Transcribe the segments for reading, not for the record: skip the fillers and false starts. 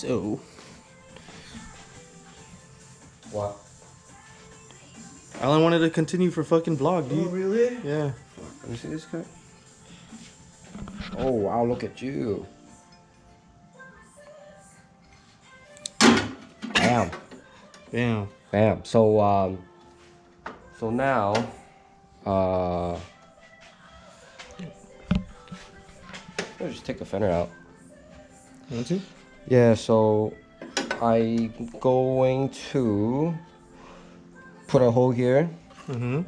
So. What? Alan wanted to continue for fucking vlog, dude. Oh, really? Yeah. Let me see this guy. Oh, wow, look at you. Bam. Bam. Bam. So now, I'll just take the fender out. You want to? Yeah, so I'm going to put a hole here. Mm-hmm.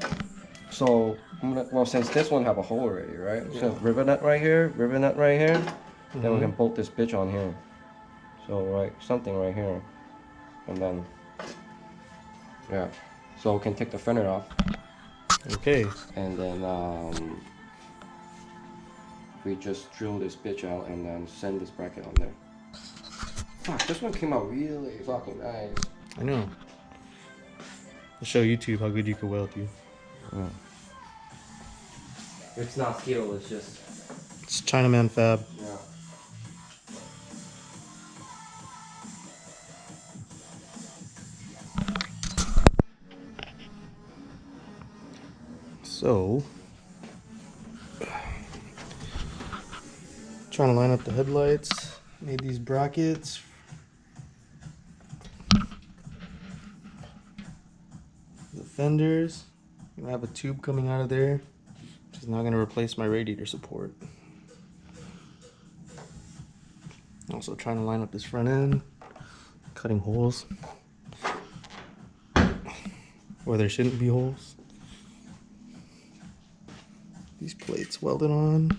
So, well, since this one have a hole already, right? Yeah. So rivet nut right here, rivet nut right here. Mm-hmm. Then we can bolt this bitch on here. So, right, something right here. And then, yeah. So we can take the fender off. Okay. And then, we just drill this bitch out and then send this bracket on there. Fuck, this one came out really fucking nice. I know. I'll show YouTube how good you can weld, dude. Yeah. It's not skill, it's just... It's Chinaman fab. Yeah. So, trying to line up the headlights. Made these brackets. The fenders. I'm gonna have a tube coming out of there, which is now gonna replace my radiator support. Also trying to line up this front end, cutting holes where there shouldn't be holes. These plates welded on.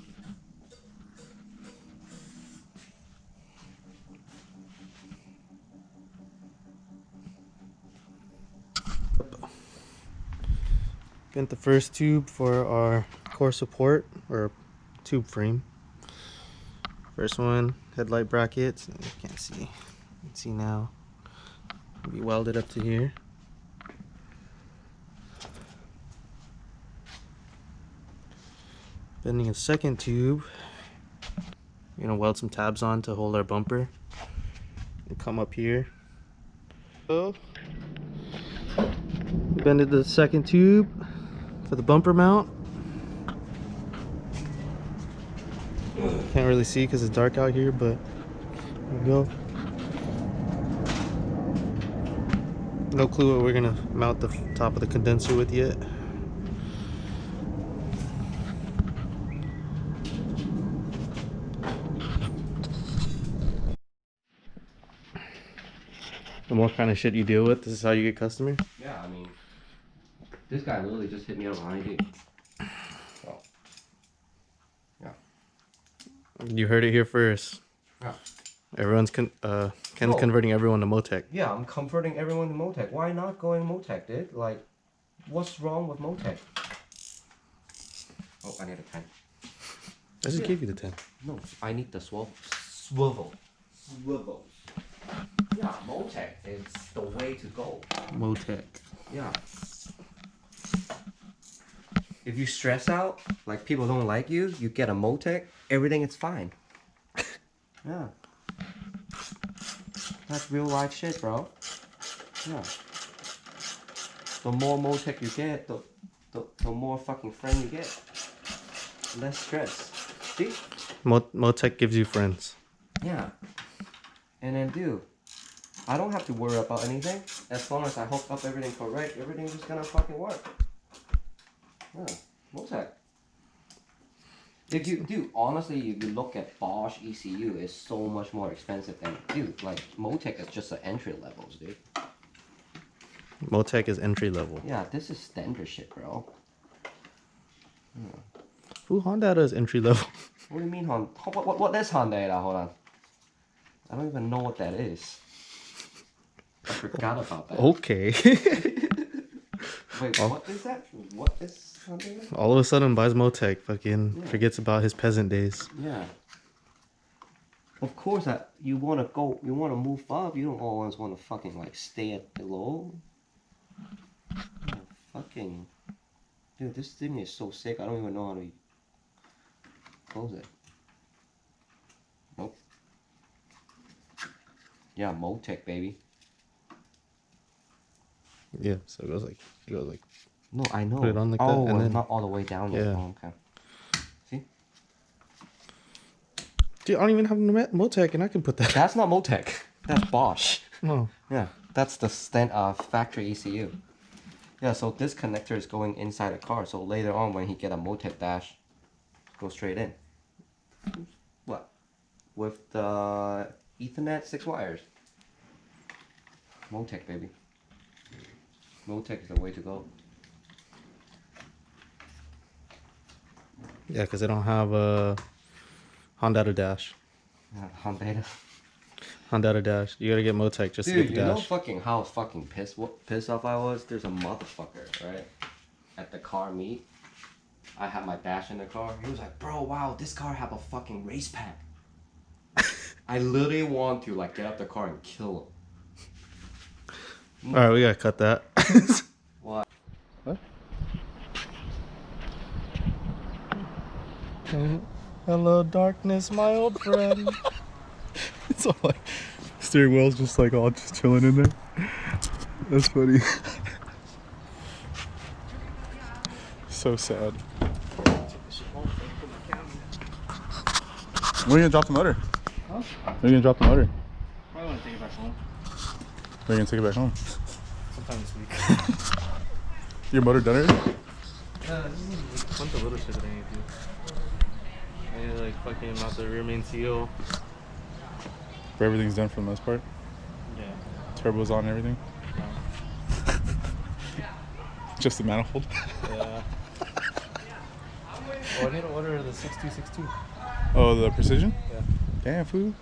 Bent the first tube for our core support, or tube frame. First one, headlight brackets. You can't see. You can see now. We welded up to here. Bending a second tube. We're gonna weld some tabs on to hold our bumper. And come up here. So, we bended the second tube for the bumper mount. Can't really see because it's dark out here, but there we go. No clue what we're gonna mount the top of the condenser with yet. The more kind of shit you deal with, this is how you get customers? Yeah, I mean, this guy literally just hit me up on ID. So, yeah. You heard it here first. Yeah. Everyone's Ken's converting everyone to Motec. Yeah, I'm converting everyone to Motec. Why not going Motec, dude? Like, what's wrong with Motec? Oh, I need a pen. I just gave you the 10. No, I need the swivel. Yeah, Motec is the way to go. Motec. Yeah. If you stress out, like people don't like you, you get a Motec, everything is fine. Yeah. That's real life shit, bro. Yeah. The more Motec you get, the more fucking friend you get. Less stress. See? Motec gives you friends. Yeah. And then, dude, I don't have to worry about anything. As long as I hook up everything correct, everything's just gonna fucking work. Yeah. Motec. If you, dude, honestly, if you look at Bosch ECU, it's so much more expensive than, dude, like, Motec is just the entry levels, dude. Motec is entry level. Yeah, this is standard shit, bro. Yeah. Who Honda is entry level? What do you mean, what is Honda? Hold on. I don't even know what that is. I forgot about that. Okay. Wait, what is that? What is Honda? All of a sudden buys Motec, fucking forgets about his peasant days. Yeah. Of course, you want to move up. You don't always want to fucking like stay at below. Yeah, fucking, dude, this thing is so sick. I don't even know how to close it. Nope. Yeah, Motec, baby. Yeah, so it goes like No, I know. put it on like that, Oh, and then not all the way down yet. yeah. Oh, okay. See? Dude, I don't even have Motec, and I can put that. That's not Motec. That's Bosch. No. Yeah, that's the factory ECU. Yeah, so this connector is going inside the car. So later on, when he get a Motec dash, go straight in. What? With the Ethernet 6 wires. Motec, baby. Motec is the way to go. Yeah, because I don't have a Honda dash. Honda. Honda dash. You gotta get Motec just to Dude, get you the know dash. fucking how fucking pissed off I was? There's a motherfucker, right? At the car meet. I had my dash in the car. He was like, bro, wow, this car have a fucking race pack. I literally want to like get out the car and kill him. All right, we gotta cut that. What? What? Hello, darkness, my old friend. It's all like steering wheel's just like all just chilling in there. That's funny. So sad. When are you gonna drop the motor? Huh? When are you gonna drop the motor? Probably want to take it back home. When are you gonna take it back home? Sometime this week. Your motor done already? This is a bunch of little shit that I need to do. I need to like fucking mount the rear main seal. But everything's done for the most part. Yeah. Turbo's on and everything. Just the manifold. Yeah. Oh, I need to order the 6262. Oh, the precision? Yeah. Damn, food.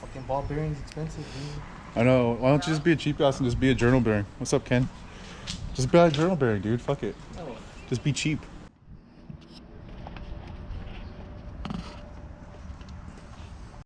Fucking ball bearing's expensive, dude. I know. Why don't you just be a cheap ass and just be a journal bearing? What's up, Ken? Just buy a journal bearing, dude. Fuck it. No. Just be cheap.